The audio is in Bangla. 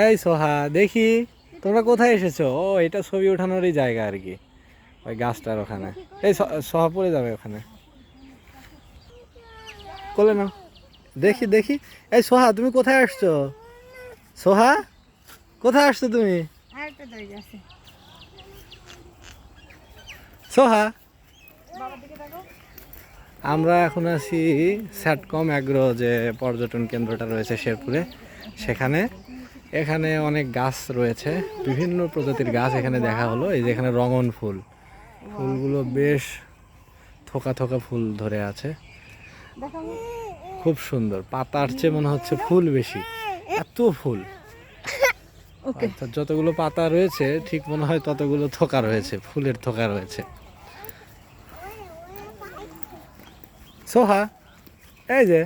এই সোহা, দেখি তোমরা কোথায় এসেছো? ও, এটা ছবি ওঠানোরই জায়গা আর কি, ওই গাছটার ওখানে। এই সোহা পড়ে যাবে ওখানে, কোলে নাও। দেখি দেখি, এই সোহা তুমি কোথায় আসছো? সোহা, কোথায় আসছো তুমি? সোহা, আমরা এখন আছি স্যাটকম অ্যাগ্রো যে পর্যটন কেন্দ্রটা রয়েছে শেরপুরে, সেখানে। এখানে অনেক গাছ রয়েছে, বিভিন্ন প্রজাতির গাছ এখানে দেখা হলো। এই যে এখানে রঙন ফুল, ফুলগুলো বেশ থোকা থোকা ফুল ধরে আছে, খুব সুন্দর। পাতার চেয়ে মনে হচ্ছে ফুল বেশি, এত ফুল। অর্থাৎ যতগুলো পাতা রয়েছে ঠিক মনে হয় ততগুলো থোকা রয়েছে, ফুলের থোকা রয়েছে। সোহা, এই যে